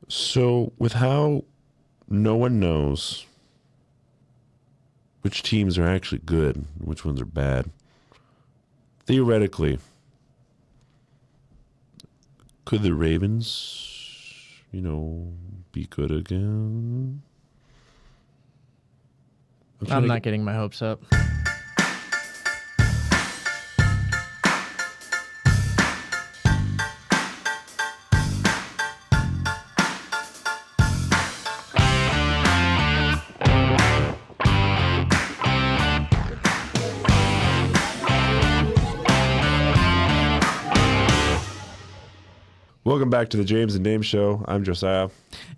So, with how no one knows which teams are actually good and which ones are bad, theoretically, could the Ravens, be good again? I'm not getting my hopes up. Welcome back to the James and Dame Show. I'm Josiah.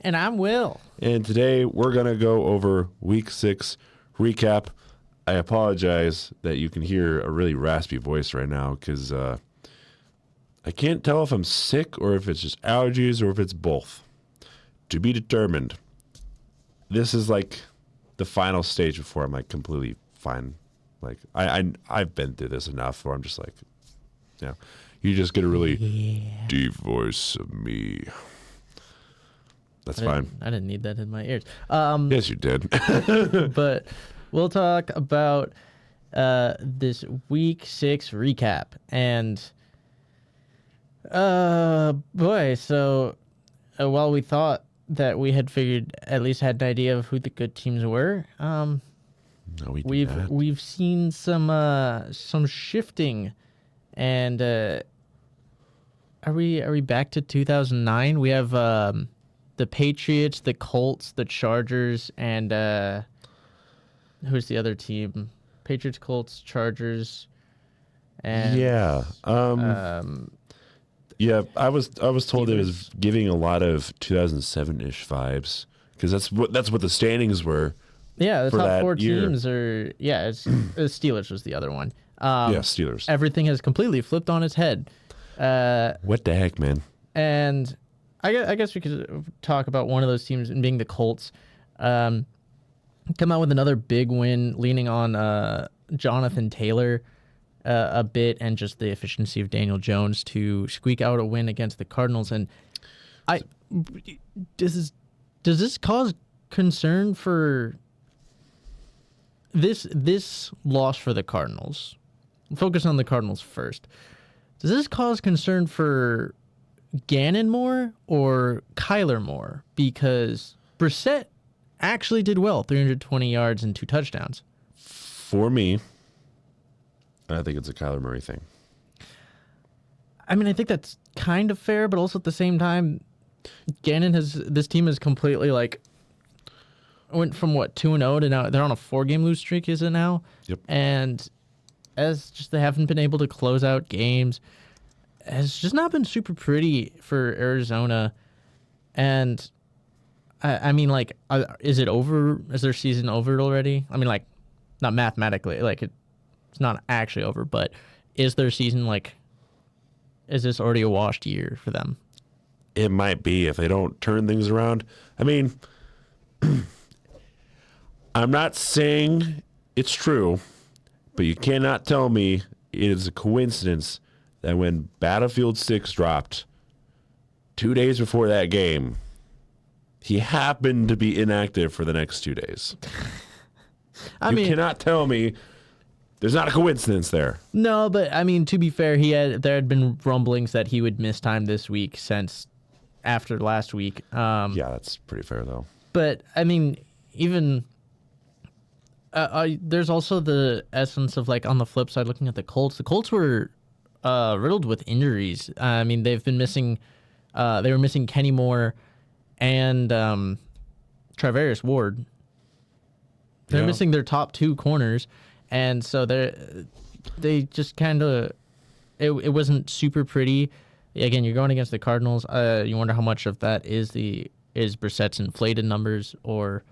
And I'm Will. And today we're going to go over Week 6 recap. I apologize that you can hear a really raspy voice right now because I can't tell if I'm sick or if it's just allergies or if it's both. To be determined. This is like the final stage before I'm like completely fine. Like I've been through this enough where I'm just like, you just get a really deep voice of me. That's fine. I didn't need that in my ears. Yes, you did. But we'll talk about this Week 6 recap. And, boy, so while we thought that we had figured, at least had an idea of who the good teams were, No, we've seen some shifting. And are we back to 2009? We have the Patriots, the Colts, the Chargers, and who's the other team? Patriots, Colts, Chargers, and yeah. Yeah, I was told it was giving a lot of 2007-ish vibes because that's what the standings were. Yeah, the for top that four year. teams are it's Steelers was the other one. Yeah, Steelers. Everything has completely flipped on its head. What the heck, man? And I guess we could talk about one of those teams being the Colts. Come out with another big win, leaning on Jonathan Taylor a bit and just the efficiency of Daniel Jones to squeak out a win against the Cardinals. And does this cause concern for this loss for the Cardinals? Focus on the Cardinals first. Does this cause concern for Gannon more or Kyler more? Because Brissett actually did well, 320 yards and 2 touchdowns. For me, I think it's a Kyler Murray thing. I mean, I think that's kind of fair, but also at the same time, this team has completely went from 2-0 to now they're on a 4-game lose streak, is it now? Yep. And as just they haven't been able to close out games, has just not been super pretty for Arizona. And I mean, is it over? Is their season over already? I mean, not mathematically, it's not actually over, but is their season is this already a washed year for them? It might be if they don't turn things around. I mean, I'm not saying it's true, but you cannot tell me it is a coincidence that when Battlefield 6 dropped 2 days before that game, he happened to be inactive for the next 2 days. You cannot tell me there's not a coincidence there. No, but I mean, to be fair, there had been rumblings that he would miss time this week since after last week. Yeah, that's pretty fair though. But I mean, even there's also the essence of on the flip side, looking at the Colts were riddled with injuries. I mean, they've been missing. They were missing Kenny Moore and Travarius Ward. They're missing their top 2 corners, and so they just kind of it wasn't super pretty. Again, you're going against the Cardinals. You wonder how much of that is Brissett's inflated numbers or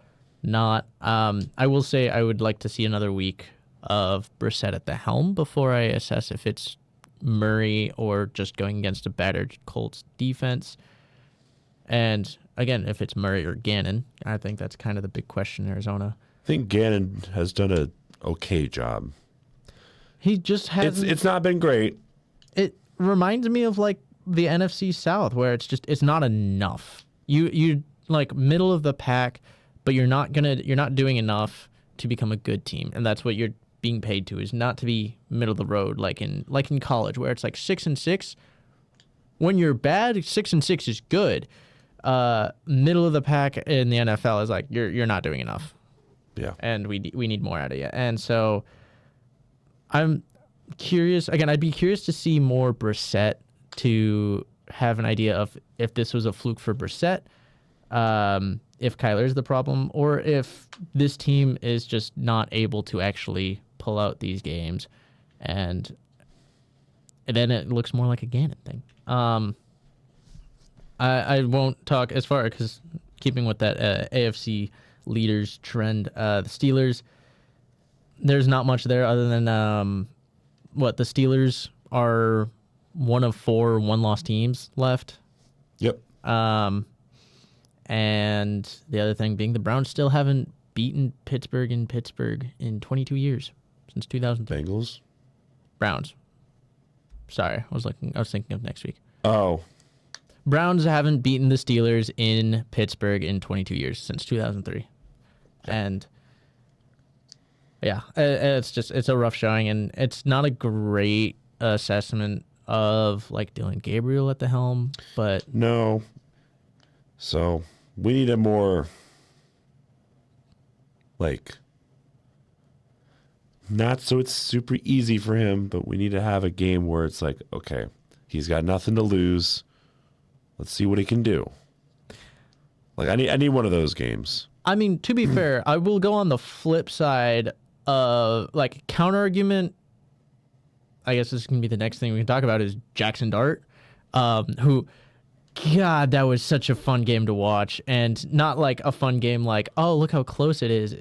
not. I will say I would like to see another week of Brissett at the helm before I assess if it's Murray or just going against a battered Colts defense. And again, if it's Murray or Gannon, I think that's kind of the big question in Arizona. I think Gannon has done a okay job. He just hasn't. It's not been great. It reminds me of the NFC South, where it's not enough. You like middle of the pack, but you're not doing enough to become a good team, and that's what you're being paid to, is not to be middle of the road like in college where it's like 6-6. When you're bad, 6-6 is good. Middle of the pack in the NFL is like you're not doing enough. Yeah. And we need more out of you. And so I'm curious. Again, I'd be curious to see more Brissett, to have an idea of if this was a fluke for Brissett, if Kyler's the problem, or if this team is just not able to actually pull out these games, and then it looks more like a Gannon thing. I won't talk as far, because keeping with that AFC leaders trend, the Steelers, there's not much there other than the Steelers are one of 4 one-loss teams left. Yep. And the other thing being the Browns still haven't beaten Pittsburgh in 22 years, since 2003. Bengals. Browns. Sorry, I was thinking of next week. Oh. Browns haven't beaten the Steelers in Pittsburgh in 22 years, since 2003. Yeah. And yeah, it's a rough showing, and it's not a great assessment of like Dylan Gabriel at the helm, but No. So we need a more, like, not so it's super easy for him, but we need to have a game where it's like, okay, he's got nothing to lose. Let's see what he can do. Like, I need one of those games. I mean, to be fair, I will go on the flip side of like counter argument. I guess this is going to be the next thing we can talk about, is Jackson Dart, who, God, that was such a fun game to watch. And not like a fun game like, oh, look how close it is.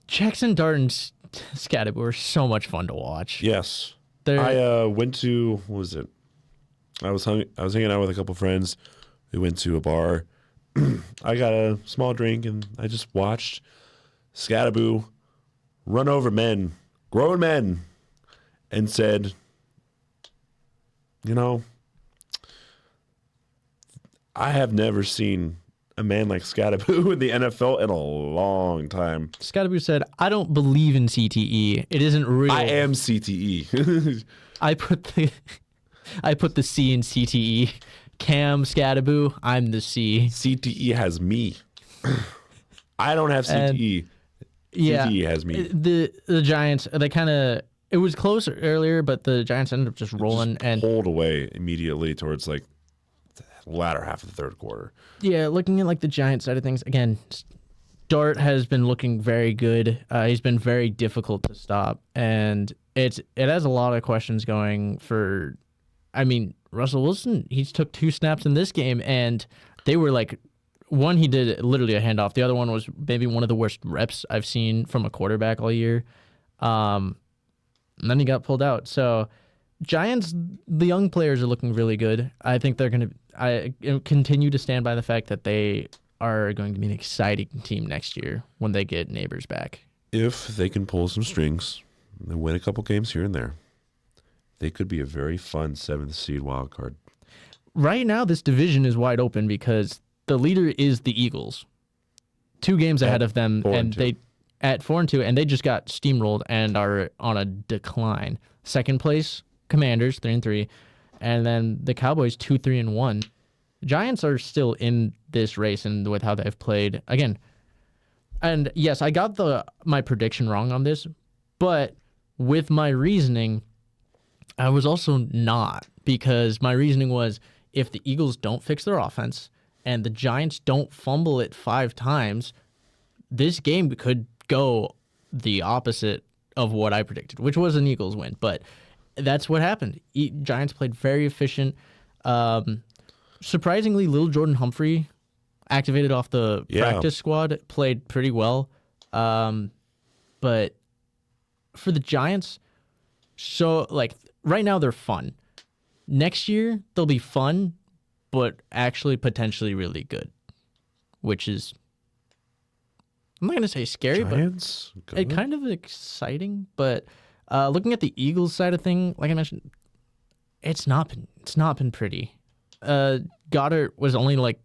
Jackson Dart and Scatterbo were so much fun to watch. Yes. They're, I went to, what was it? I was hanging out with a couple friends. We went to a bar. I got a small drink, and I just watched Scatterbo run over men, grown men, and said, you know, I have never seen a man like Scatterbo in the NFL in a long time. Scatterbo said, I don't believe in CTE. It isn't real. I am CTE. I put the C in CTE. Cam Scatterbo, I'm the C. CTE has me. I don't have CTE. Yeah, CTE has me. The Giants, they kind of, it was close earlier, but the Giants ended up just rolling and pulled away immediately towards like the latter half of the third quarter. Yeah, looking at like the Giants side of things, again, Dart has been looking very good. He's been very difficult to stop, and it has a lot of questions going for. I mean, Russell Wilson, he took 2 snaps in this game, and they were like, one, he did literally a handoff. The other one was maybe one of the worst reps I've seen from a quarterback all year. And then he got pulled out. So Giants, the young players are looking really good. I think they're going to I continue to stand by the fact that they are going to be an exciting team next year when they get Neighbors back. If they can pull some strings and win a couple games here and there, they could be a very fun 7th seed wild card. Right now, this division is wide open because the leader is the Eagles, 2 games ahead of them, and they at 4-2, and they just got steamrolled and are on a decline. Second place, Commanders 3-3, and then the Cowboys 2-3-1. Giants are still in this race, and with how they've played again. And yes, I got my prediction wrong on this, but with my reasoning, I was also not, because my reasoning was if the Eagles don't fix their offense and the Giants don't fumble it 5 times, this game could go the opposite of what I predicted, which was an Eagles win. But that's what happened. Giants played very efficient. Surprisingly, little Jordan Humphrey, activated off the practice squad, played pretty well. But for the Giants, so like right now they're fun. Next year they'll be fun, but actually potentially really good, which is, I'm not gonna say scary, Giants, but it kind of exciting. But looking at the Eagles side of thing, like I mentioned, it's not been pretty. Goddard was only like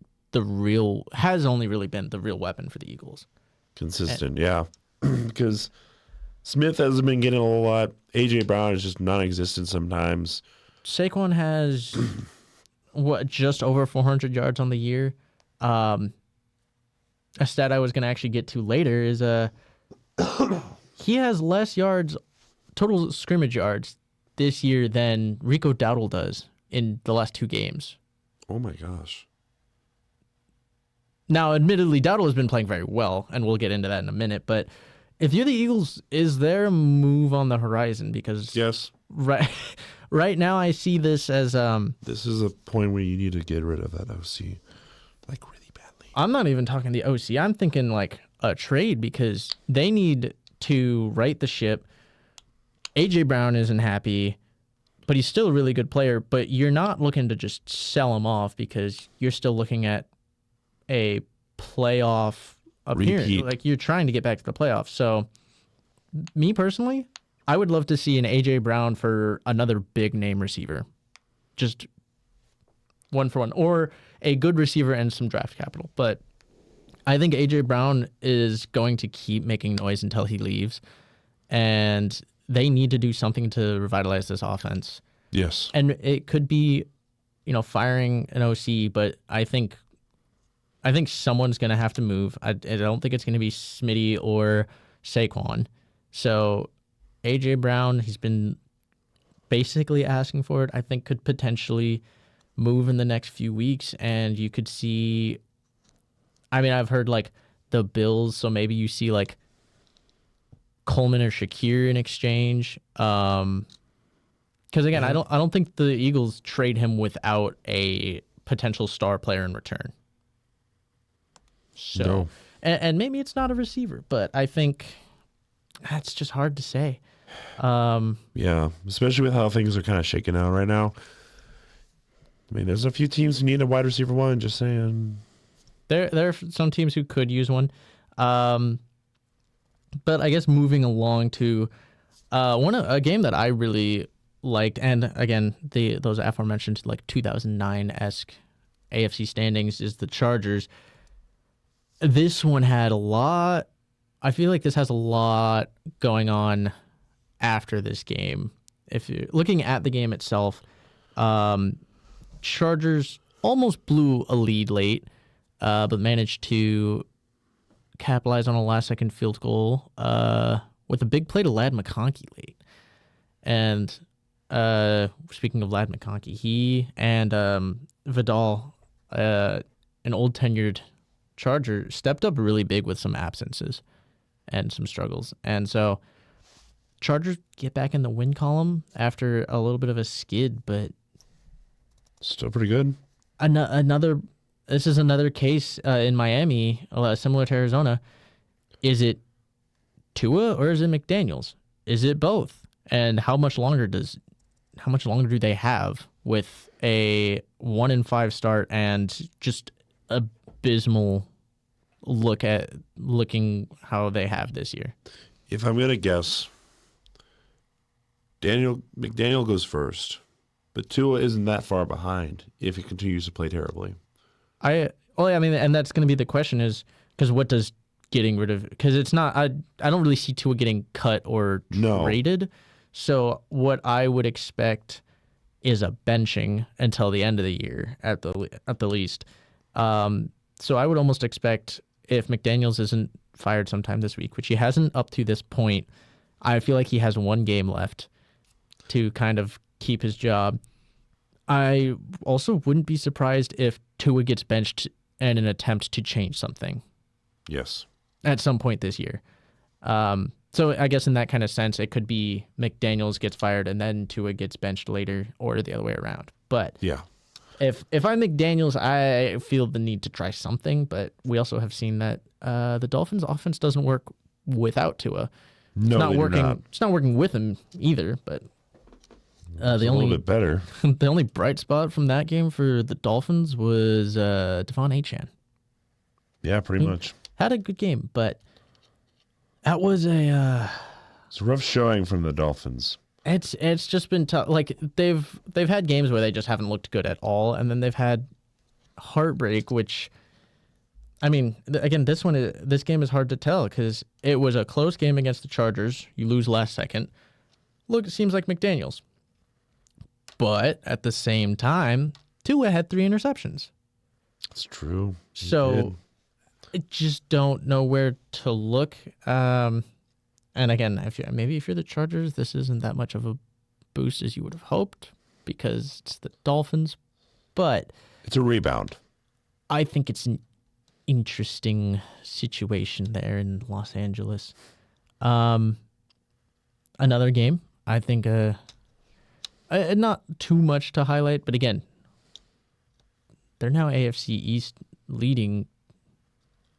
has only really been the real weapon for the Eagles. Consistent, yeah. Because Smith hasn't been getting a whole lot. AJ Brown is just non-existent sometimes. Saquon has just over 400 yards on the year. A stat I was going to actually get to later is he has less yards, total scrimmage yards this year than Rico Dowdle does in the last 2 games. Oh my gosh. Now, admittedly, Dowdle has been playing very well, and we'll get into that in a minute. But if you're the Eagles, is there a move on the horizon? Because Yes. right now I see this as This is a point where you need to get rid of that OC, like really badly. I'm not even talking the OC. I'm thinking like a trade because they need to right the ship. AJ Brown isn't happy, but he's still a really good player. But you're not looking to just sell him off because you're still looking at a playoff appearance. Repeat. Like you're trying to get back to the playoffs. So me personally, I would love to see an AJ Brown for another big name receiver. Just 1-for-1 or a good receiver and some draft capital. But I think AJ Brown is going to keep making noise until he leaves. And they need to do something to revitalize this offense. Yes. And it could be, firing an OC, but I think someone's going to have to move. I don't think it's going to be Smitty or Saquon. So AJ Brown, he's been basically asking for it. I think could potentially move in the next few weeks, and you could see. I mean, I've heard like the Bills, so maybe you see like Coleman or Shakir in exchange. Because again, I don't think the Eagles trade him without a potential star player in return. So, No. and maybe it's not a receiver, but I think that's just hard to say. Yeah, especially with how things are kind of shaking out right now. I mean, there's a few teams who need a wide receiver one. Just saying. There are some teams who could use one. But I guess moving along to a game that I really liked, and again, those aforementioned like 2009-esque AFC standings is the Chargers. This one had a lot. I feel like this has a lot going on after this game. If you're looking at the game itself, Chargers almost blew a lead late, but managed to capitalize on a last-second field goal with a big play to Ladd McConkey late. And speaking of Ladd McConkey, he and Vidal, an old tenured Charger, stepped up really big with some absences and some struggles. And so Chargers get back in the win column after a little bit of a skid, but Still pretty good. This is another case in Miami, similar to Arizona. Is it Tua or is it McDaniels? Is it both? And how much longer do they have with a 1-5 start and just abysmal looking how they have this year? If I'm gonna guess, McDaniel goes first, but Tua isn't that far behind if he continues to play terribly. And that's going to be the question is because what does getting rid of? Because it's not. I don't really see Tua getting cut or traded. So what I would expect is a benching until the end of the year at the least. So I would almost expect if McDaniels isn't fired sometime this week, which he hasn't up to this point, I feel like he has one game left to kind of keep his job. I also wouldn't be surprised if Tua gets benched in an attempt to change something. Yes. At some point this year. So I guess in that kind of sense, it could be McDaniels gets fired and then Tua gets benched later or the other way around. But yeah, if I'm McDaniels, I feel the need to try something. But we also have seen that the Dolphins' offense doesn't work without Tua. No, it's not they do working. not. It's not working with him either. But a little bit better. the only bright spot from that game for the Dolphins was Devon Achane. Yeah, pretty much. Had a good game, but that was It's a rough showing from the Dolphins. It's just been tough. Like they've had games where they just haven't looked good at all, and then they've had heartbreak, which I mean, again, this game is hard to tell because it was a close game against the Chargers. You lose last second. Look, it seems like McDaniels. But at the same time, Tua had 3 interceptions. It's true. So I just don't know where to look. And again, if you're the Chargers, this isn't that much of a boost as you would have hoped because it's the Dolphins. But it's a rebound. I think it's an interesting situation there in Los Angeles. Another game, I think, not too much to highlight, but again, they're now AFC East leading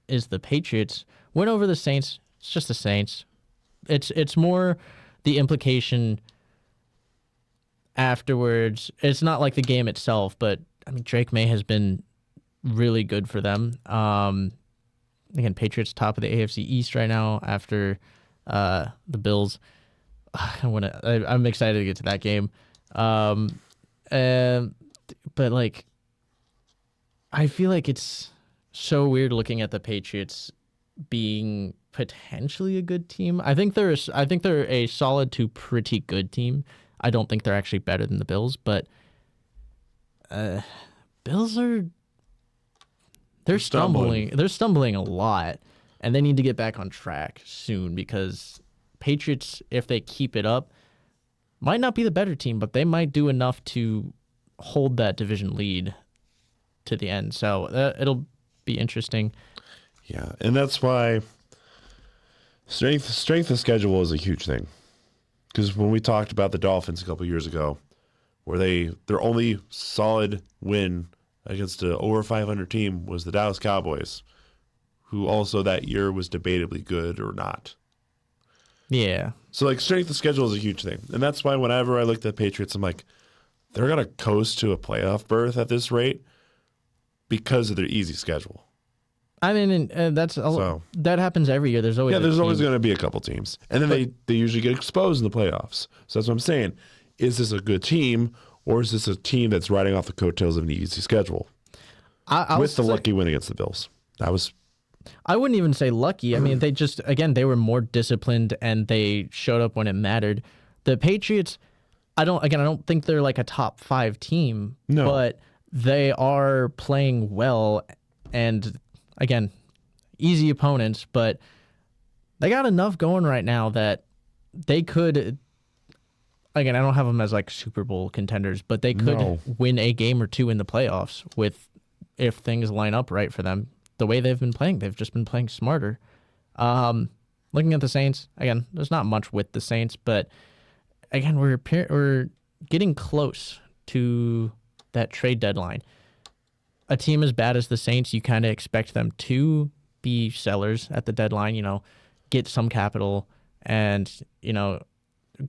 is the Patriots. Win over the Saints. It's just the Saints. It's more the implication afterwards. It's not like the game itself, but I mean, Drake May has been really good for them. Again, Patriots top of the AFC East right now after the Bills. I'm excited to get to that game. But like, I feel like it's so weird looking at the Patriots being potentially a good team. I think they're a solid to pretty good team. I don't think they're actually better than the Bills, but Bills they're stumbling. They're stumbling a lot, and they need to get back on track soon because Patriots, if they keep it up, might not be the better team, but they might do enough to hold that division lead to the end. So it'll be interesting. Yeah, and that's why strength of schedule is a huge thing. Because when we talked about the Dolphins a couple of years ago, where their only solid win against an over 500 team was the Dallas Cowboys, who also that year was debatably good or not. Yeah. So like strength of schedule is a huge thing. And that's why whenever I looked at the Patriots, I'm like, they're going to coast to a playoff berth at this rate because of their easy schedule. I mean, that happens every year. There's always always going to be a couple teams. And then they usually get exposed in the playoffs. So that's what I'm saying. Is this a good team or is this a team that's riding off the coattails of an easy schedule? With the lucky win against the Bills. I wouldn't even say lucky. I mean, they were more disciplined and they showed up when it mattered. The Patriots, I don't think they're like a top 5 team, but they are playing well and again, easy opponents, but they got enough going right now that they could, again, I don't have them as like Super Bowl contenders, but they could win a game or 2 in the playoffs if things line up right for them. The way they've been playing, they've just been playing smarter. Looking at the Saints, again, there's not much with the Saints, but again, we're getting close to that trade deadline. A team as bad as the Saints, you kind of expect them to be sellers at the deadline, get some capital and,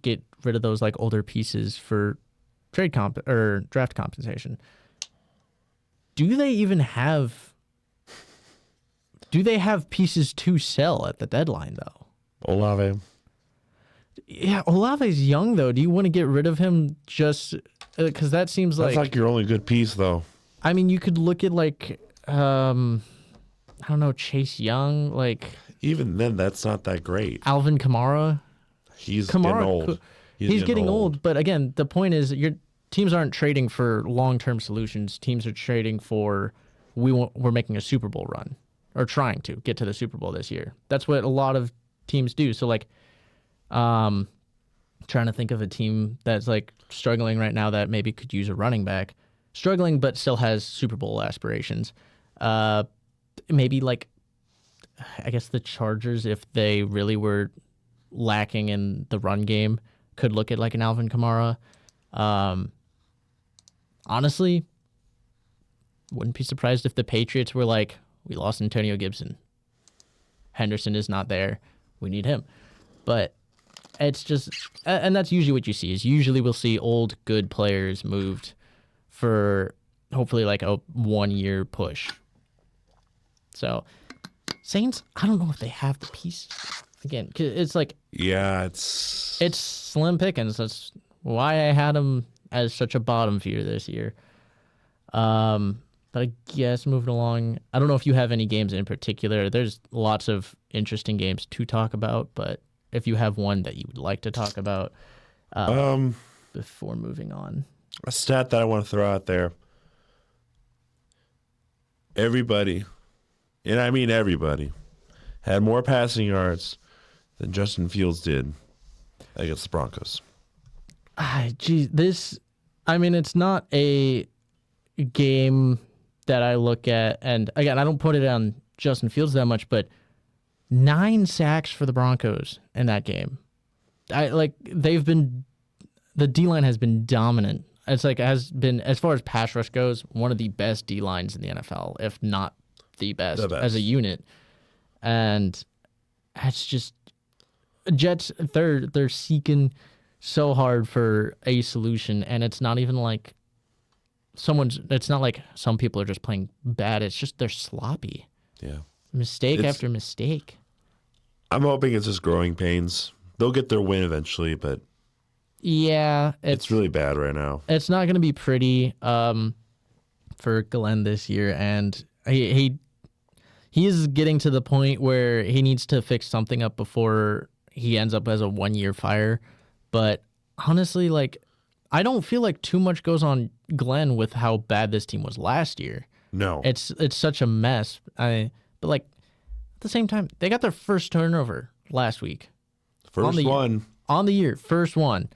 get rid of those like older pieces for trade or draft compensation. Do they have pieces to sell at the deadline though? Olave. Yeah, Olave's young though. Do you want to get rid of him just because that seems that's like your only good piece though? I mean, you could look at like, I don't know, Chase Young, like. Even then, that's not that great. Alvin Kamara. He's getting old. He's getting old. But again, the point is your teams aren't trading for long-term solutions. Teams are trading for, we're making a Super Bowl run or trying to get to the Super Bowl this year. That's what a lot of teams do. So like, trying to think of a team that's like struggling right now that maybe could use a running back. Struggling, but still has Super Bowl aspirations. Maybe like, I guess the Chargers, if they really were lacking in the run game, could look at like an Alvin Kamara. Honestly, wouldn't be surprised if the Patriots were like, we lost Antonio Gibson. Henderson is not there. We need him. But it's just, and that's usually what you see, is usually we'll see old, good players moved for hopefully like a 1-year push. So Saints, I don't know if they have the pieces. Again, 'cause it's like, yeah, it's slim pickings. That's why I had them as such a bottom feeder this year. But But I guess moving along, I don't know if you have any games in particular. There's lots of interesting games to talk about, but if you have one that you would like to talk about before moving on. A stat that I want to throw out there. Everybody, and I mean everybody, had more passing yards than Justin Fields did against the Broncos. Geez, it's not a game that I look at, and again, I don't put it on Justin Fields that much, but 9 sacks for the Broncos in that game. The D-line has been dominant. It's has been, as far as pass rush goes, one of the best D-lines in the NFL, if not the best as a unit. And it's just Jets, they're seeking so hard for a solution, and it's not even like it's not like some people are just playing bad. It's just they're sloppy. Yeah. Mistake after mistake. I'm hoping it's just growing pains. They'll get their win eventually, but yeah, it's really bad right now. It's not going to be pretty for Glenn this year, and he is getting to the point where he needs to fix something up before he ends up as a 1-year fire. But honestly, I don't feel like too much goes on Glenn with how bad this team was last year. No. It's such a mess. But at the same time, they got their first turnover last week. First one. On the year, first one.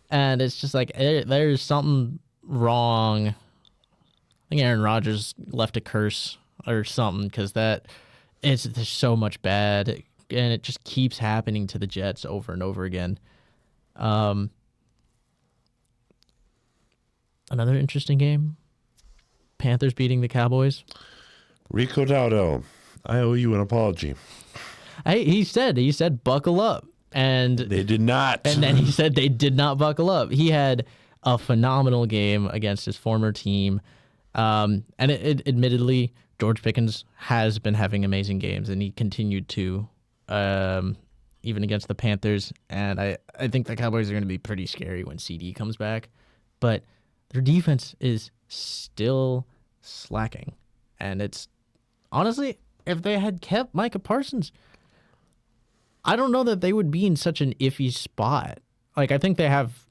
And it's just there's something wrong. I think Aaron Rodgers left a curse or something because there's so much bad, and it just keeps happening to the Jets over and over again. Another interesting game. Panthers beating the Cowboys. Rico Dowdell, I owe you an apology. He said buckle up. And they did not. And then he said they did not buckle up. He had a phenomenal game against his former team. And admittedly, George Pickens has been having amazing games, and he continued to, even against the Panthers. And I think the Cowboys are going to be pretty scary when CD comes back. But their defense is still slacking. And it's, honestly, if they had kept Micah Parsons, I don't know that they would be in such an iffy spot. I think they have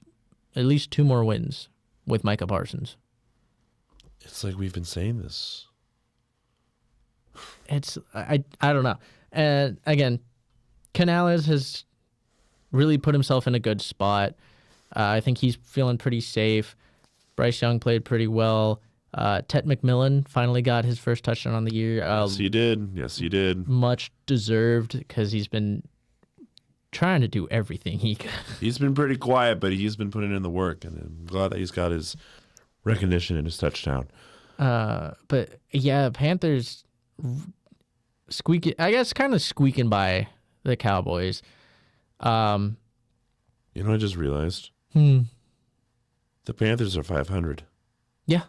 at least 2 more wins with Micah Parsons. It's like we've been saying this. I don't know. And again, Canales has really put himself in a good spot. I think he's feeling pretty safe. Bryce Young played pretty well. Ted McMillan finally got his first touchdown on the year. Yes, he did. Much deserved because he's been trying to do everything he could. He's been pretty quiet, but he's been putting in the work, and I'm glad that he's got his recognition and his touchdown. But yeah, Panthers kind of squeaking by the Cowboys. You know what I just realized? The Panthers are 500. Yeah.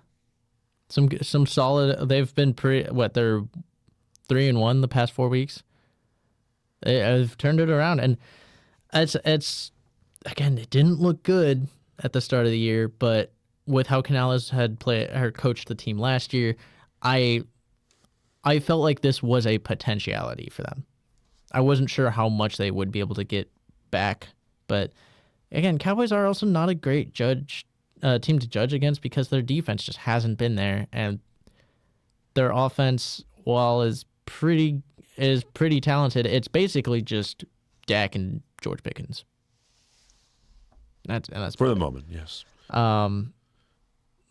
Some solid. They've been they're 3-1 the past 4 weeks. They've turned it around, and it's again, it didn't look good at the start of the year, but with how Canales had coached the team last year, I felt like this was a potentiality for them. I wasn't sure how much they would be able to get back, but again, Cowboys are also not a great team to judge against because their defense just hasn't been there, and their offense, while is pretty talented, it's basically just Dak and George Pickens. That's for the moment, yes.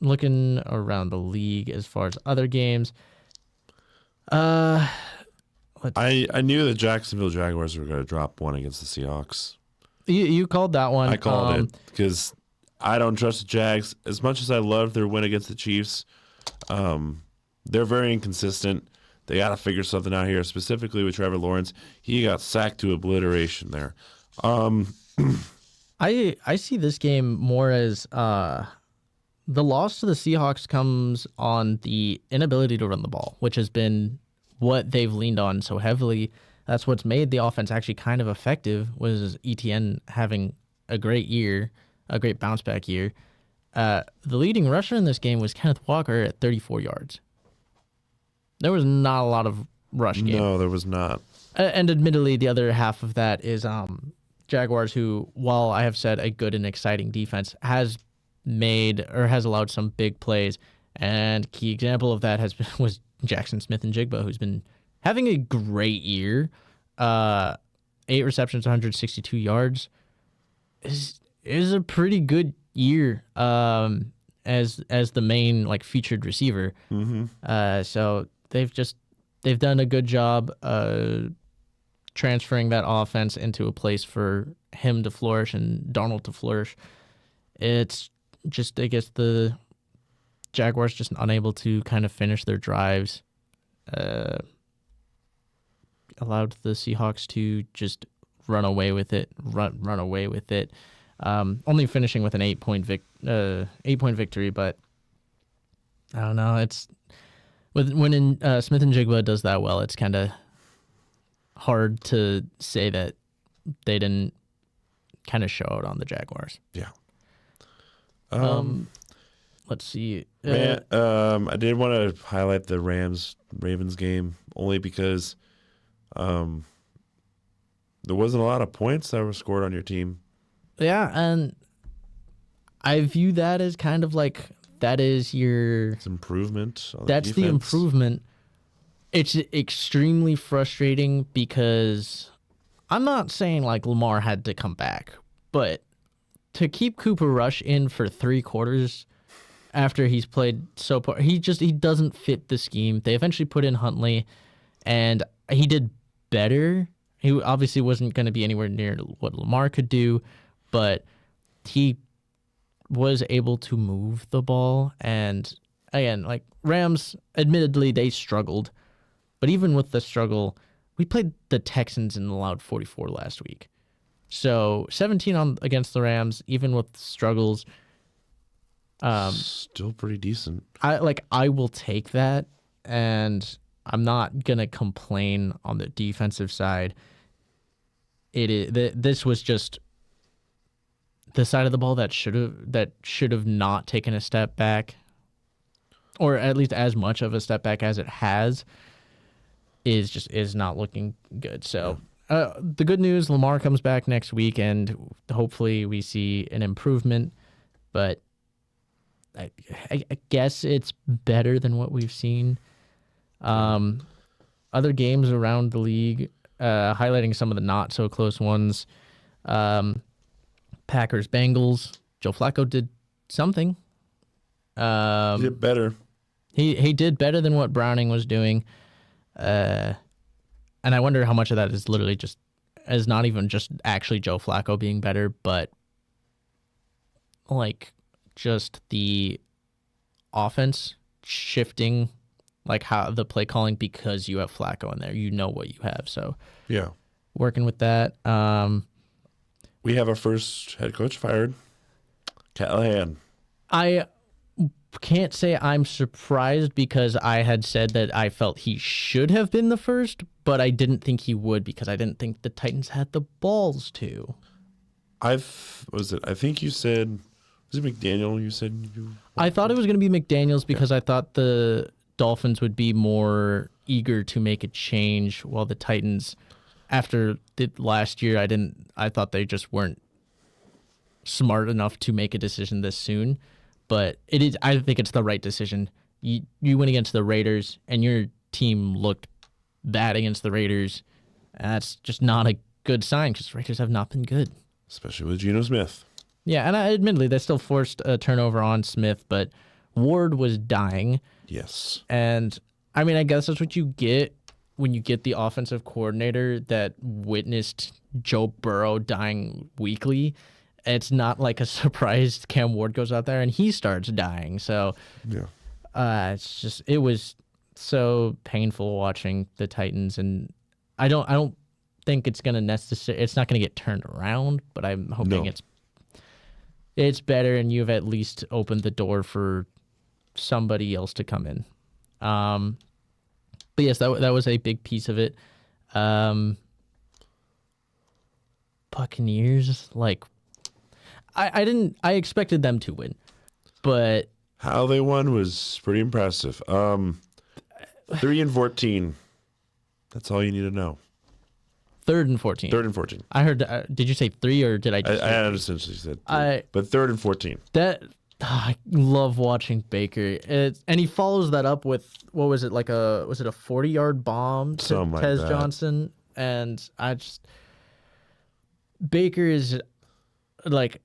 Looking around the league as far as other games, I knew the Jacksonville Jaguars were going to drop one against the Seahawks. You called that one. I called it because I don't trust the Jags as much as I love their win against the Chiefs. They're very inconsistent. They got to figure something out here, specifically with Trevor Lawrence. He got sacked to obliteration there. I see this game more as the loss to the Seahawks comes on the inability to run the ball, which has been what they've leaned on so heavily. That's what's made the offense actually kind of effective, was ETN having a great year, a great bounce back year. The leading rusher in this game was Kenneth Walker at 34 yards. There was not a lot of rush game. No, there was not. And admittedly, the other half of that is Jaguars, who, while I have said a good and exciting defense, has made or has allowed some big plays. And key example of that was Jackson Smith-Njigba, who's been having a great year. 8 receptions, 162 yards is a pretty good year as the main like featured receiver. So they've done a good job transferring that offense into a place for him to flourish and Darnold to flourish. It's just, I guess, the Jaguars just unable to kind of finish their drives. Allowed the Seahawks to just run away with it. Only finishing with an 8-point victory, but I don't know. It's when Smith-Njigba does that well, it's kind of hard to say that they didn't kind of show out on the Jaguars. Yeah. Let's see. I did want to highlight the Ravens game only because there wasn't a lot of points that were scored on your team. Yeah, and I view that as kind of like that is your... It's improvement on That's the improvement. It's extremely frustrating because I'm not saying like Lamar had to come back, but to keep Cooper Rush in for 3 quarters after he's played so poor, he doesn't fit the scheme. They eventually put in Huntley, and he did better. He obviously wasn't going to be anywhere near what Lamar could do, but he was able to move the ball. And again, like Rams, admittedly, they struggled. But even with the struggle, we played the Texans and allowed 44 last week. So 17 against the Rams, even with struggles. Still pretty decent. I will take that, and I'm not gonna complain on the defensive side. This was just the side of the ball that should have not taken a step back, or at least as much of a step back as it has. Is not looking good. So the good news, Lamar comes back next week, and hopefully we see an improvement. But I guess it's better than what we've seen. Other games around the league, highlighting some of the not so close ones. Packers, Bengals. Joe Flacco did something. He did better. He did better than what Browning was doing. And I wonder how much of that is literally just as not even just actually Joe Flacco being better, but like just the offense shifting, like how the play calling, because you have Flacco in there, you know what you have. So yeah, working with that. We have our first head coach fired, Callahan. I can't say I'm surprised because I had said that I felt he should have been the first, but I didn't think he would because I didn't think the Titans had the balls to. I think you said, was it McDaniel? You said you. I thought it was going to be McDaniels because I thought the Dolphins would be more eager to make a change, while the Titans, after the last year, I thought they just weren't smart enough to make a decision this soon. But it is. I think it's the right decision. You went against the Raiders, and your team looked bad against the Raiders. That's just not a good sign because the Raiders have not been good, especially with Geno Smith. Yeah, and admittedly, they still forced a turnover on Smith, but Ward was dying. Yes, and I mean, I guess that's what you get when you get the offensive coordinator that witnessed Joe Burrow dying weekly. It's not like a surprise Cam Ward goes out there and he starts dying. So yeah, it was so painful watching the Titans, and I don't think it's not gonna get turned around, but I'm hoping it's better, and you've at least opened the door for somebody else to come in. But yes, that was a big piece of it. Buccaneers, like, I expected them to win, but how they won was pretty impressive. 3-14. That's all you need to know. 3rd and 14. 3rd and 14. I heard. Did you say 3 or did I just? I essentially said 3, but 3rd and 14. I love watching Baker. And he follows that up with what was it, like was it a 40-yard bomb to Something like Tez that. Johnson? And Baker is like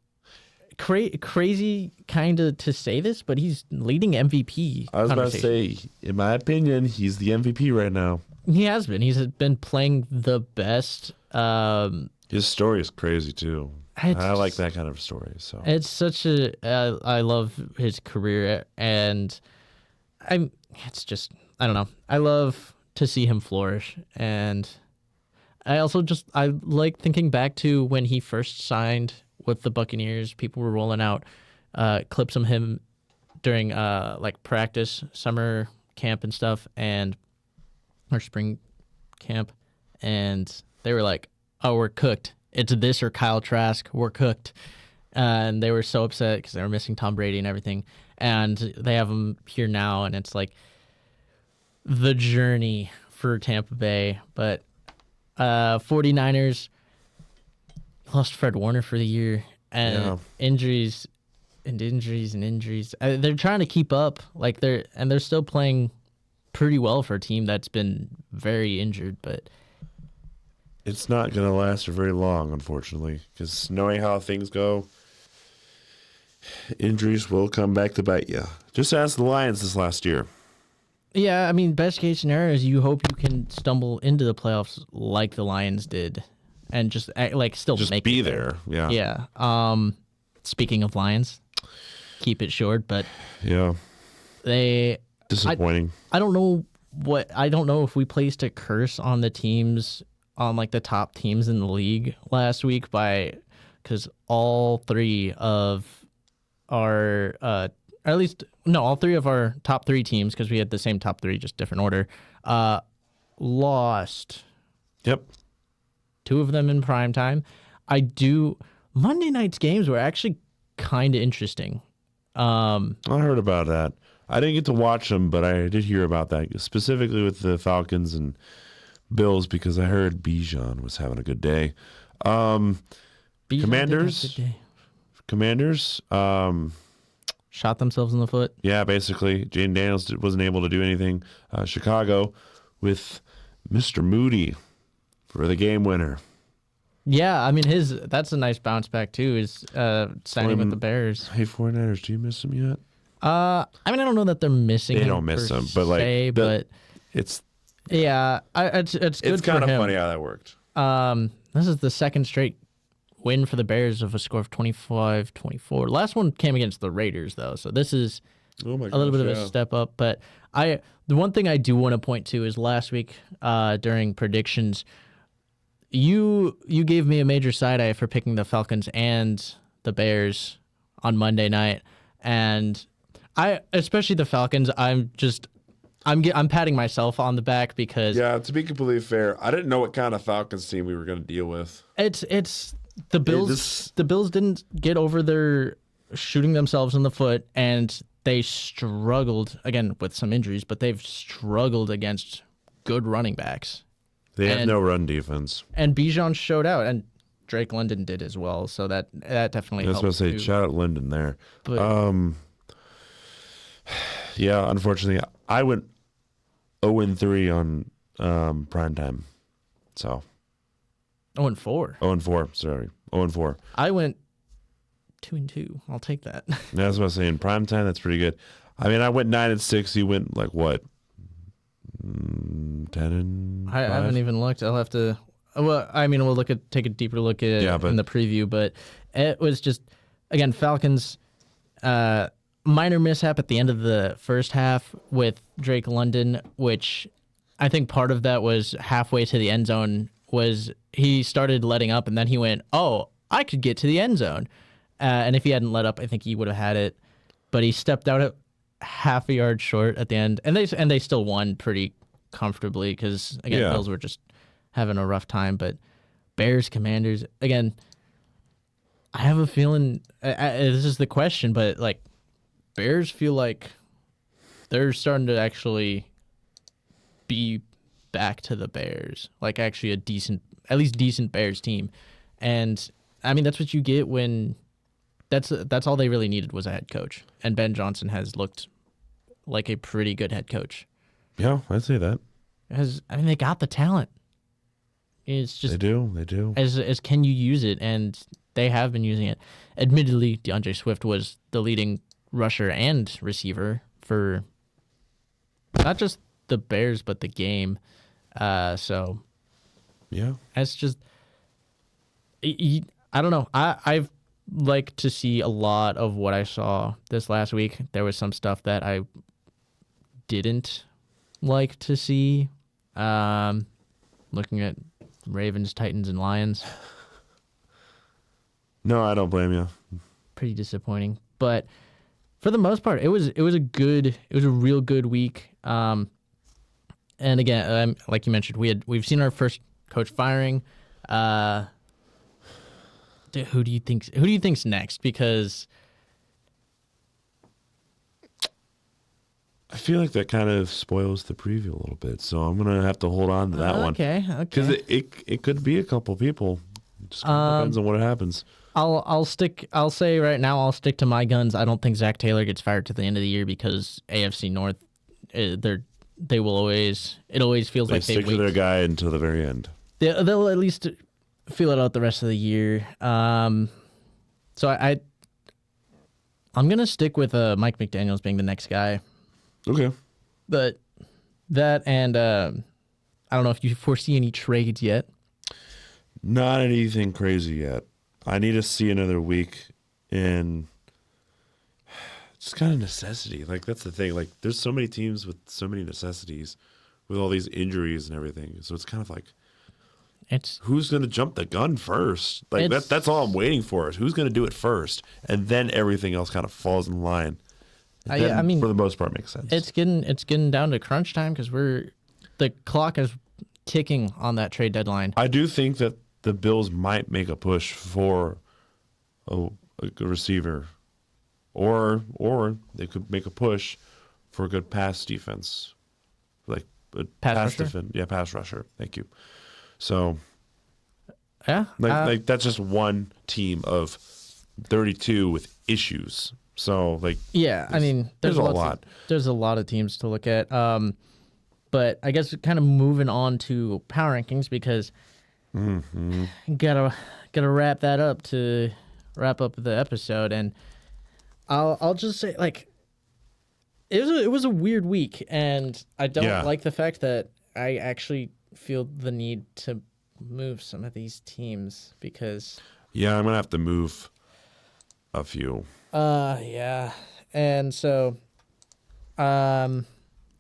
crazy kind of to say this, but he's leading MVP. I was about to say, in my opinion, he's the MVP right now. He has been. He's been playing the best. His story is crazy too. I like that kind of story. So it's such a. I love his career, and it's just, I don't know. I love to see him flourish, and I also I like thinking back to when he first signed with the Buccaneers. People were rolling out clips of him during like practice, summer camp and stuff, or spring camp, and they were like, "Oh, we're cooked. It's this or Kyle Trask. We're cooked." And they were so upset because they were missing Tom Brady and everything. And they have him here now, and it's like the journey for Tampa Bay. But 49ers lost Fred Warner for the year, and injuries. They're trying to keep up, they're still playing pretty well for a team that's been very injured, but it's not going to last for very long, unfortunately, because knowing how things go, injuries will come back to bite you. Just ask the Lions this last year. Yeah, I mean, best case scenario is you hope you can stumble into the playoffs like the Lions did, and just still just make be it there. Yeah. Yeah. Speaking of Lions, keep it short, but yeah, they disappointing. I don't know if we placed a curse on the teams, on like the top teams in the league last week, because all three of our all three of our top 3 teams, because we had the same top 3, just different order, lost. Yep. 2 of them in prime time. Monday night's games were actually kind of interesting. I heard about that. I didn't get to watch them, but I did hear about that, specifically with the Falcons and Bills, because I heard Bijan was having a good day. Bijan Commanders, did have a good day. Commanders, Shot themselves in the foot. yeah, basically. Jaden Daniels wasn't able to do anything. Chicago with Mr. Moody for the game winner. Yeah, I mean that's a nice bounce back too. Is signing with the Bears. Hey, 49ers, do you miss him yet? I mean, I don't know that they're missing. They him don't miss per him, but se, but it's yeah, it's good it's kind for of him. funny how that worked. This is the second straight win for the Bears of a score of 25-24. Last one came against the Raiders though, so this is Oh my a little bit of a step up. But the one thing I do want to point to is last week during predictions, you gave me a major side eye for picking the Falcons and the Bears on Monday night, and especially the Falcons. I'm patting myself on the back because Yeah, to be completely fair, I didn't know what kind of Falcons team we were going to deal with. it's the Bills. The Bills didn't get over their shooting themselves in the foot, and they struggled again with some injuries, but they've struggled against good running backs. They have no run defense. And Bijan showed out, and Drake London did as well. So that definitely I was helped. going to say, too. shout out Linden there. But Yeah, unfortunately, I went 0-3 on primetime. So 0-4. 0-4, sorry. 0-4. I went 2-2. I'll take that. That's what I was saying. Primetime, that's pretty good. I mean, I went 9-6. You went like what? 10-5? I haven't even looked. I'll have to. Well, I mean, we'll take a deeper look at it in the preview. But it was just, again, Falcons. Minor mishap at the end of the first half with Drake London, which I think part of that was halfway to the end zone was he started letting up, and then he went, "Oh, I could get to the end zone," and if he hadn't let up, I think he would have had it. But he stepped out at half a yard short at the end, and they still won pretty comfortably because again, Bills were just having a rough time. But Bears, Commanders, again, I have a feeling this is the question, but like Bears feel like they're starting to actually be back to the Bears, like actually at least decent Bears team. And I mean, that's what you get when that's all they really needed was a head coach. And Ben Johnson has looked like a pretty good head coach. Yeah, I'd say that. I mean, they got the talent. It's just They do. as can you use it, and they have been using it. Admittedly, DeAndre Swift was the leading rusher and receiver for not just the Bears but the game. So Yeah. it's just I don't know. I've like to see a lot of what I saw this last week. There was some stuff that I didn't like to see. Looking at Ravens, Titans, and Lions. No, I don't blame you. Pretty disappointing. But for the most part, it was a real good week. And again, like you mentioned, we've seen our first coach firing. Who do you think's next? Because I feel like that kind of spoils the preview a little bit, so I'm gonna have to hold on to that one. Okay. Because it could be a couple people. It just depends on what happens. I'll say right now I'll stick to my guns. I don't think Zach Taylor gets fired to the end of the year because AFC North, they will always. It always feels like they stick to their guy until the very end. They'll at least feel it out the rest of the year. So I'm gonna stick with Mike McDaniels being the next guy. Okay. But that and I don't know if you foresee any trades yet. Not anything crazy yet. I need to see another week in just kind of necessity. Like, that's the thing. Like, there's so many teams with so many necessities with all these injuries and everything. So it's kind of like, who's going to jump the gun first? Like, that's all I'm waiting for is who's going to do it first. And then everything else kind of falls in line. I mean, for the most part, makes sense. It's getting down to crunch time because the clock is ticking on that trade deadline. I do think that the Bills might make a push for a receiver, or they could make a push for a good pass defense, like a pass defense. Yeah, pass rusher. Thank you. So, yeah, like that's just one team of 32 with issues. So, like, yeah, I mean, there's a lot. There's a lot of teams to look at. But I guess kind of moving on to power rankings because gotta wrap that up to wrap up the episode, and I'll just say, like, it was a weird week, and I don't like the fact that I actually feel the need to move some of these teams because I'm gonna have to move a few. Yeah, and so, do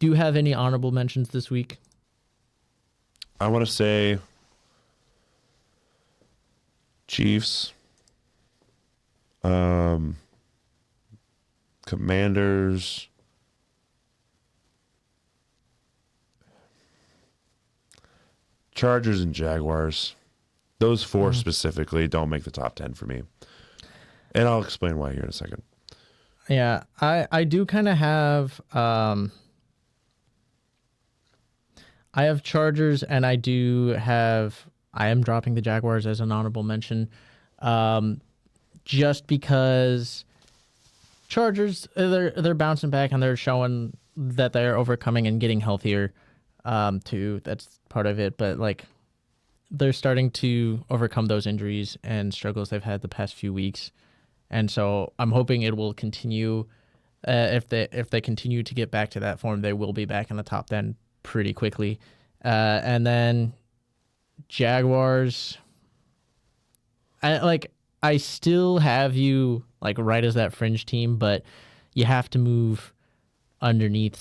you have any honorable mentions this week? I want to say Chiefs, Commanders, Chargers, and Jaguars. Those four specifically don't make the top 10 for me. And I'll explain why here in a second. Yeah, I do kind of have I have Chargers, and I am dropping the Jaguars as an honorable mention, just because Chargers they're bouncing back and they're showing that they're overcoming and getting healthier, too. That's part of it, but like they're starting to overcome those injuries and struggles they've had the past few weeks. And so I'm hoping it will continue. If they continue to get back to that form, they will be back in the top 10 pretty quickly. And then Jaguars, I still have you like right as that fringe team, but you have to move underneath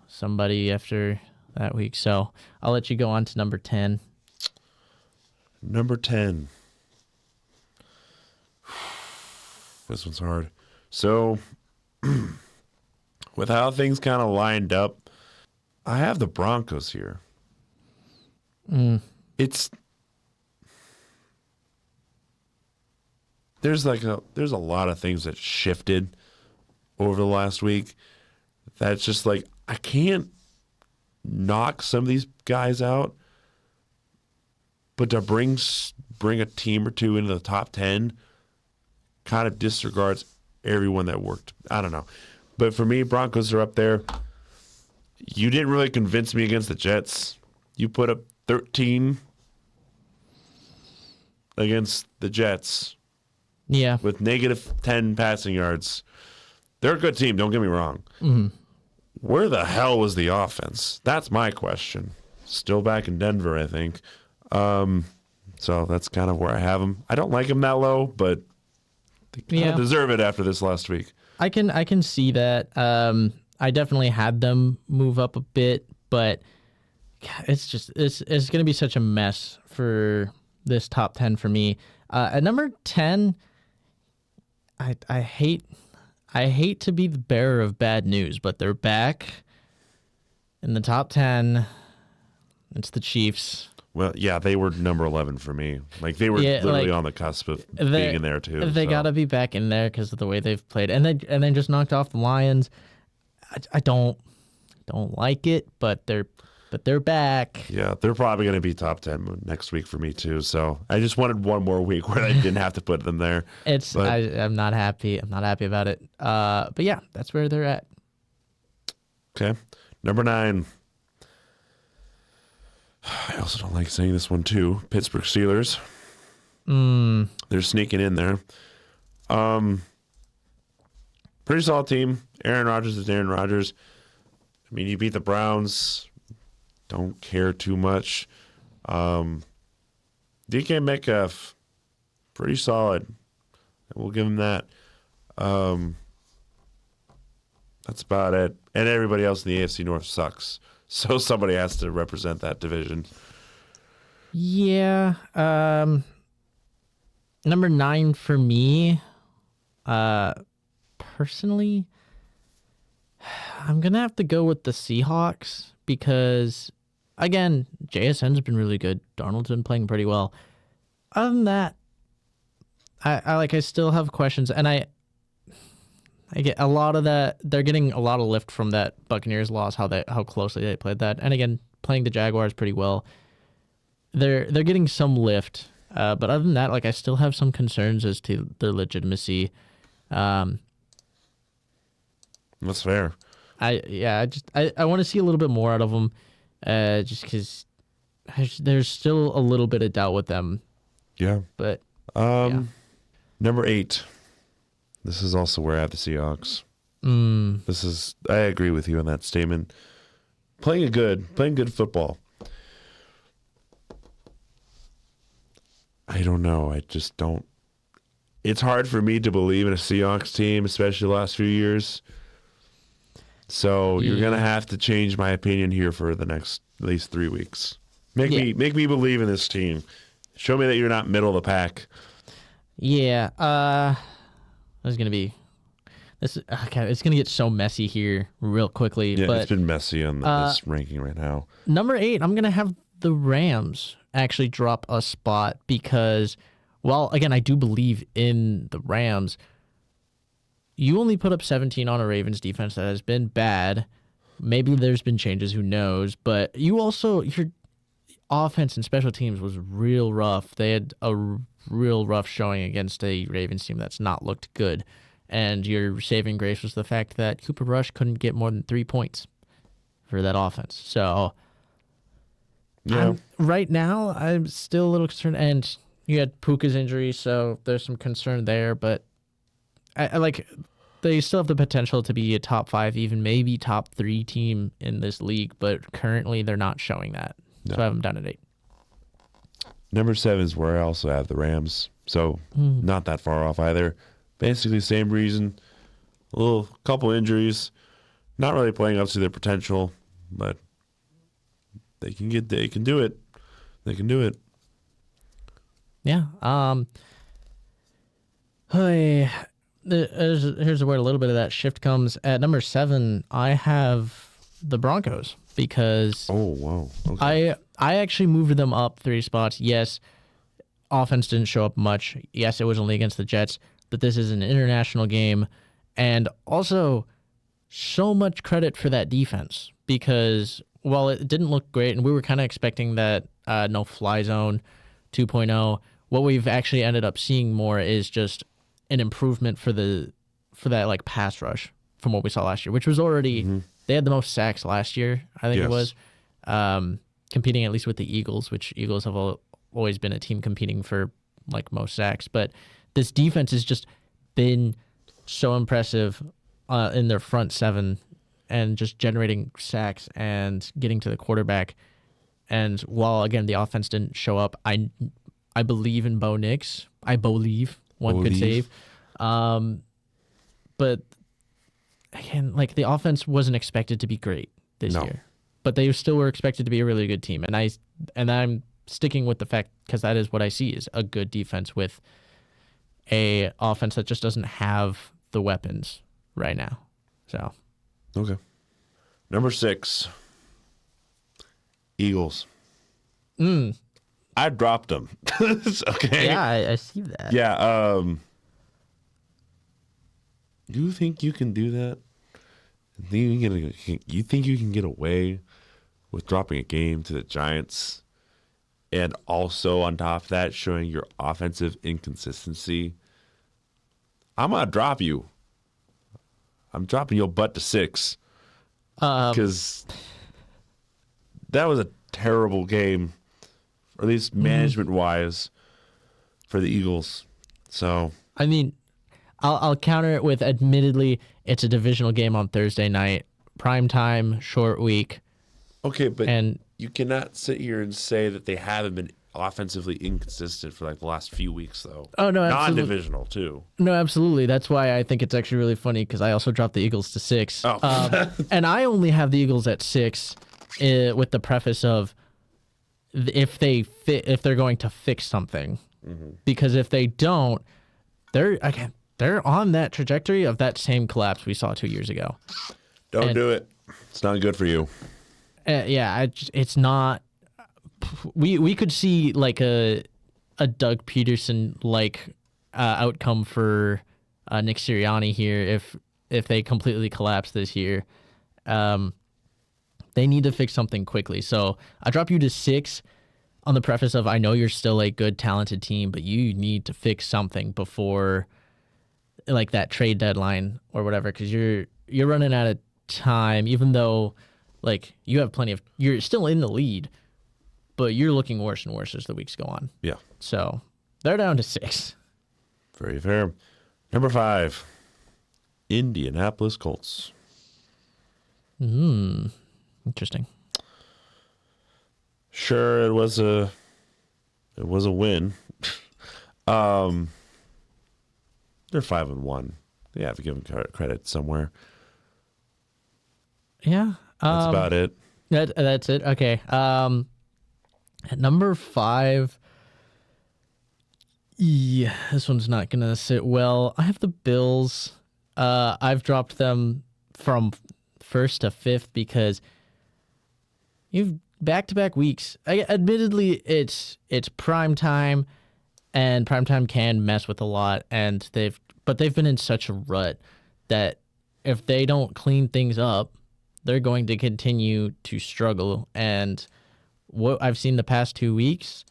somebody after that week. So I'll let you go on to number 10. Number 10. This one's hard. So, with how things kind of lined up, I have the Broncos here. There's a lot of things that shifted over the last week. That's just like I can't knock some of these guys out, but to bring a team or two into the top 10 kind of disregards everyone that worked. I don't know. But for me, Broncos are up there. You didn't really convince me against the Jets. You put up 13 against the Jets Yeah. with negative 10 passing yards. They're a good team, don't get me wrong. Mm-hmm. Where the hell was the offense? That's my question. Still back in Denver, I think. So that's kind of where I have them. I don't like them that low, but they kind of deserve it after this last week. I can see that. I definitely had them move up a bit, but it's going to be such a mess for this top 10 for me. At number 10, I hate to be the bearer of bad news, but they're back in the top 10. It's the Chiefs. Well, yeah, they were number 11 for me. Like, they were literally on the cusp of being in there, too. They got to be back in there because of the way they've played. And then just knocked off the Lions. I don't like it, but they're back. Yeah, they're probably going to be top 10 next week for me, too. So I just wanted one more week where I didn't have to put them there. I'm not happy. I'm not happy about it. But yeah, that's where they're at. Okay. Number 9. I also don't like saying this one too. Pittsburgh Steelers. They're sneaking in there. Pretty solid team. Aaron Rodgers is Aaron Rodgers. I mean, you beat the Browns. Don't care too much. DK Metcalf, pretty solid. We'll give him that. That's about it. And everybody else in the AFC North sucks. So somebody has to represent that division. Yeah. Number 9 for me, personally, I'm going to have to go with the Seahawks because, again, JSN's been really good. Darnold's been playing pretty well. Other than that, I still have questions, and I get a lot of that. They're getting a lot of lift from that Buccaneers loss, how closely they played that. And again, playing the Jaguars pretty well. They're getting some lift. But other than that, I still have some concerns as to their legitimacy. That's fair. I want to see a little bit more out of them, just because there's still a little bit of doubt with them. Yeah. But number 8. This is also where I have the Seahawks. I agree with you on that statement. Playing good football. I don't know. I just don't. It's hard for me to believe in a Seahawks team, especially the last few years. So you're gonna have to change my opinion here for the next at least 3 weeks. Make me believe in this team. Show me that you're not middle of the pack. Yeah. It's gonna get so messy here real quickly. Yeah, but it's been messy on this ranking right now. Number 8, I'm gonna have the Rams actually drop a spot because, well, again, I do believe in the Rams. You only put up 17 on a Ravens defense that has been bad. Maybe there's been changes, who knows? But your offense and special teams was real rough. They had a real rough showing against a Ravens team that's not looked good. And your saving grace was the fact that Cooper Rush couldn't get more than 3 points for that offense. So right now, I'm still a little concerned. And you had Puka's injury, so there's some concern there. But they still have the potential to be a top 5, even maybe top 3 team in this league. But currently, they're not showing that. No. So I have them down at 8. Number 7 is where I also have the Rams. So not that far off either. Basically, same reason. A couple injuries. Not really playing up to their potential, but they can do it. They can do it. Yeah. Here's where a little bit of that shift comes. At number 7, I have the Broncos because oh wow, okay. I actually moved them up 3 spots. Yes, offense didn't show up much. Yes, it was only against the Jets, but this is an international game, and also so much credit for that defense because while it didn't look great, and we were kind of expecting that no fly zone 2.0, what we've actually ended up seeing more is just an improvement for that like pass rush from what we saw last year, which was already they had the most sacks last year, I think it was, competing at least with the Eagles, which Eagles have always been a team competing for like most sacks. But this defense has just been so impressive in their front seven and just generating sacks and getting to the quarterback. And while again the offense didn't show up, I believe in Bo Nix. I believe one could save. But again, like the offense wasn't expected to be great this year, but they still were expected to be a really good team. And I'm sticking with the fact, because that is what I see, is a good defense with a offense that just doesn't have the weapons right now. So Okay. Number 6, Eagles. I dropped them. Okay. yeah, I see that. Yeah. You think you can do that? You think you can get away with dropping a game to the Giants, and also on top of that showing your offensive inconsistency? I'm gonna drop you. I'm dropping your butt to 6 because that was a terrible game, or at least management-wise, for the Eagles. So I mean, I'll counter it with, admittedly, it's a divisional game on Thursday night, prime time, short week. okay, but And you cannot sit here and say that they haven't been offensively inconsistent for like the last few weeks, though. Oh, no, absolutely. Non-divisional too. No, absolutely. That's why I think it's actually really funny, because I also dropped the Eagles to 6. Oh. And I only have the Eagles at 6 with the preface of if they're going to fix something. Because if they don't, they're on that trajectory of that same collapse we saw 2 years ago. Don't do it. It's not good for you. It's not. We could see like a Doug Peterson like outcome for Nick Sirianni here if they completely collapse this year. They need to fix something quickly. So I drop you to 6 on the preface of, I know you're still a good, talented team, but you need to fix something before like that trade deadline or whatever, because you're running out of time, even though like you're still in the lead, but you're looking worse and worse as the weeks go on. Yeah. So they're down to 6. Very fair. Number 5, Indianapolis Colts. Interesting. Sure, it was a win. They're 5-1. They have to give them credit somewhere. Yeah. That's about it. That's it. Okay. At number 5, yeah, this one's not gonna sit well. I have the Bills. I've dropped them from 1st to 5th because you've back-to-back weeks. Admittedly, it's prime time, and prime time can mess with a lot. And they've been in such a rut that if they don't clean things up, they're going to continue to struggle. And what I've seen the past 2 weeks,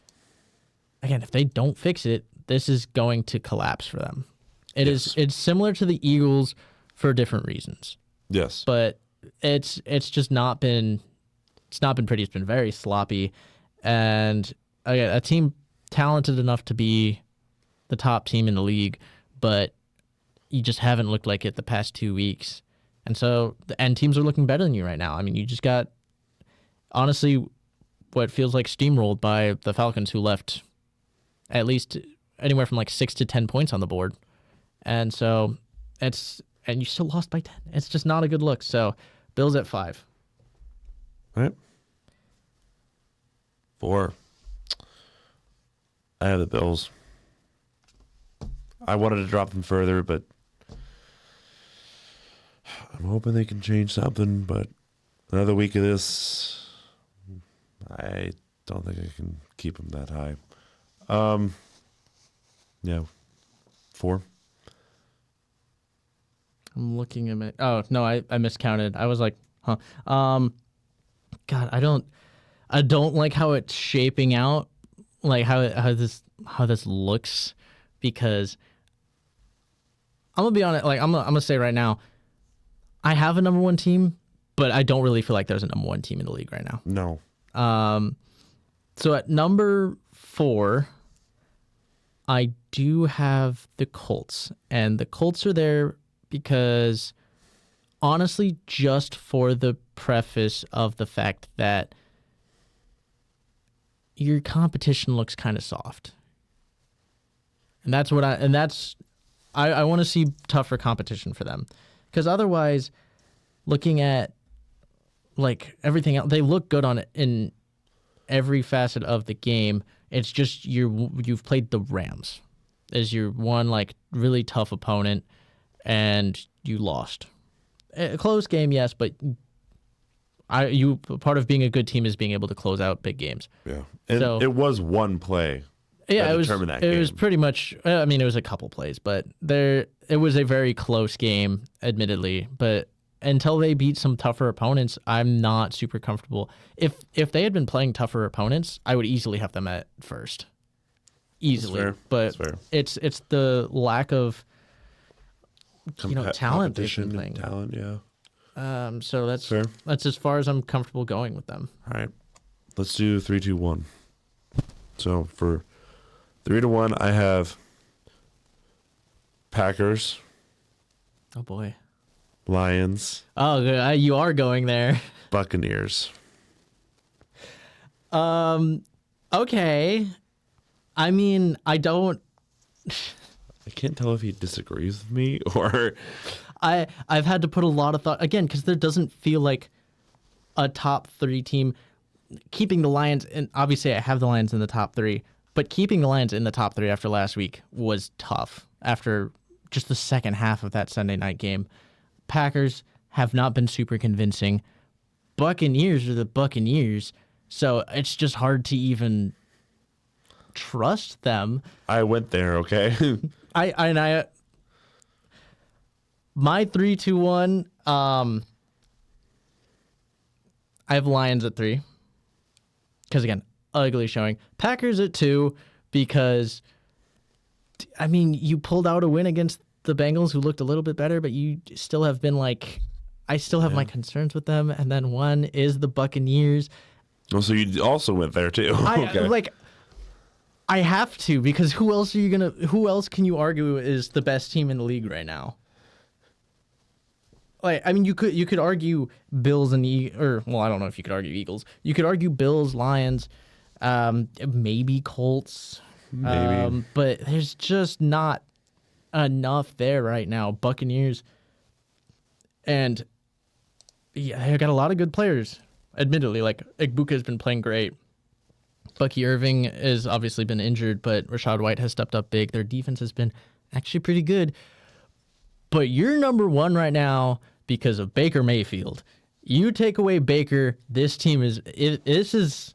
again, if they don't fix it, this is going to collapse for them. It's similar to the Eagles for different reasons. Yes. But it's just not been pretty. It's been very sloppy. And again, a team talented enough to be the top team in the league, but you just haven't looked like it the past 2 weeks. And so, and teams are looking better than you right now. I mean, you just got, honestly, what feels like steamrolled by the Falcons, who left at least anywhere from like 6 to 10 points on the board. And so and you still lost by 10. It's just not a good look. So Bills at 5. All right. 4. I have the Bills. I wanted to drop them further, but I'm hoping they can change something. But another week of this, I don't think I can keep them that high. Yeah, 4. I'm looking at my. Oh no, I miscounted. I was like, huh. God, I don't like how it's shaping out, like how this looks, because I'm gonna be honest. Like I'm gonna say right now, I have a number one team, but I don't really feel like there's a number one team in the league right now. No. So at number 4, I do have the Colts, and the Colts are there because, honestly, just for the preface of the fact that your competition looks kind of soft. And that's what I want to see tougher competition for them. Because otherwise, looking at like everything else, they look good on it in every facet of the game. It's just you've played the Rams as your one like really tough opponent, and you lost. A close game, yes, but part of being a good team is being able to close out big games. Yeah. And So- it was one play. Yeah, that it was. determined that It was game. pretty much. I mean, it was a couple plays, but it was a very close game, admittedly. But until they beat some tougher opponents, I'm not super comfortable. If they had been playing tougher opponents, I would easily have them at first, easily. fair. But That's fair. it's the lack of talent they've Competition been and playing. talent, yeah. So Fair. that's as far as I'm comfortable going with them. All right. Let's do 3, 2, 1. So for 3 to 1, I have Packers, Oh boy. Lions, Oh, you are going there. Buccaneers. Okay. I mean, I don't. I can't tell if he disagrees with me or I've had to put a lot of thought again because there doesn't feel like a top 3 team. Keeping the Lions, and obviously I have the Lions in the top 3, but keeping the Lions in the top 3 after last week was tough. After just the second half of that Sunday night game, Packers have not been super convincing. Buccaneers are the Buccaneers, so it's just hard to even trust them. I went there, okay? My 3-2-1. I have Lions at 3. Because again, ugly showing. Packers at 2 because, I mean, you pulled out a win against the Bengals, who looked a little bit better, but you still have been like, I still have my concerns with them. And then 1 is the Buccaneers. Oh, so you also went there too. Okay. I have to, because who else can you argue is the best team in the league right now? Like, I mean, you could argue Bills and I don't know if you could argue Eagles. You could argue Bills, Lions, maybe Colts. Maybe. But there's just not enough there right now. Buccaneers, and yeah, they got a lot of good players. Admittedly, like Igbuka has been playing great. Bucky Irving has obviously been injured, but Rashad White has stepped up big. Their defense has been actually pretty good. But you're number 1 right now because of Baker Mayfield. You take away Baker, this team this is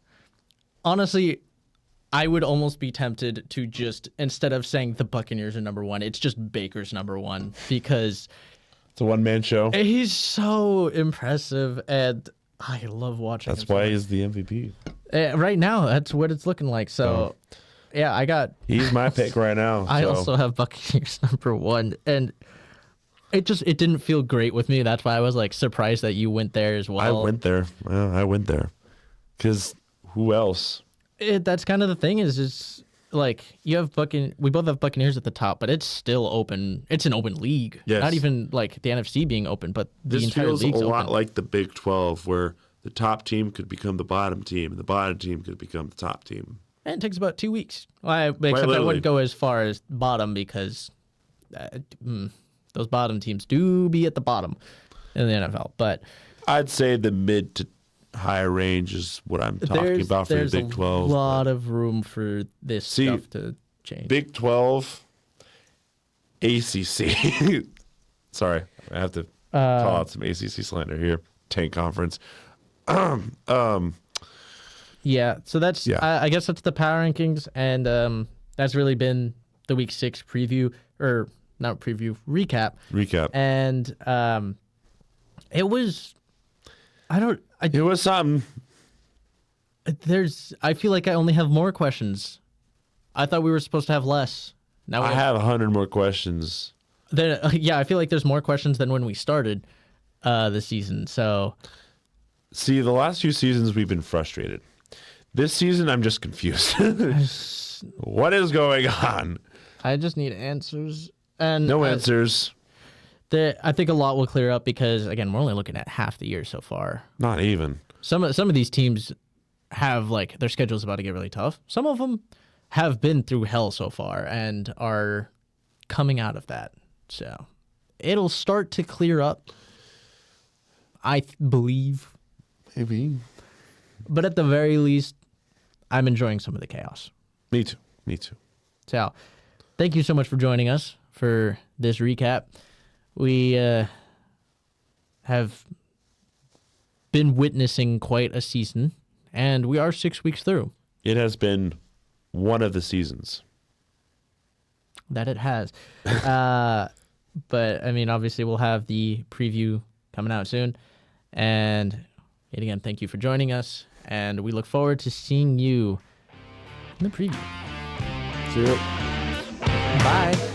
honestly, I would almost be tempted to just, instead of saying the Buccaneers are number 1, it's just Baker's number 1, because It's a one-man show. he's so impressive and I love watching That's him. why he's the MVP. Right now, that's what it's looking like. So, yeah, He's my pick right now. I so. also have Buccaneers number 1, and it didn't feel great with me. That's why I was like surprised that you went there as well. I went there. Well, I went there. Because who else? That's kind of the thing is like you have we both have Buccaneers at the top, but it's still open. It's an open league. Yes. Not even like the NFC being open, but the This entire feels a league's lot open. like the Big 12, where the top team could become the bottom team, and the bottom team could become the top team. And it takes about 2 weeks. Well, except I literally. wouldn't go as far as bottom because those bottom teams do be at the bottom in the NFL. But I'd say the mid to high range is what I'm talking about for the there's Big 12. a lot of room for this See, stuff to change. Big 12, ACC. Sorry, I have to call out some ACC slander here. Tank conference. Yeah, so that's Yeah. I guess that's the power rankings, and that's really been the week 6 preview, or not preview, recap. Recap. And it was It was something. I feel like I only have more questions. I thought we were supposed to have less. Now I have 100 more questions. Yeah, I feel like there's more questions than when we started the season. So See, the last few seasons we've been frustrated. This season, I'm just confused. What is going on? I just need answers. And No answers. I think a lot will clear up because, again, we're only looking at half the year so far. Not even. Some of these teams have, like, their schedule's about to get really tough. Some of them have been through hell so far and are coming out of that. So it'll start to clear up, I believe. Maybe. But at the very least, I'm enjoying some of the chaos. Me too. Me too. So thank you so much for joining us for this recap. We have been witnessing quite a season, and we are 6 weeks through. It has been one of the seasons. That it has. But, I mean, obviously we'll have the preview coming out soon. And yet again, thank you for joining us. And we look forward to seeing you in the preview. See you. Bye.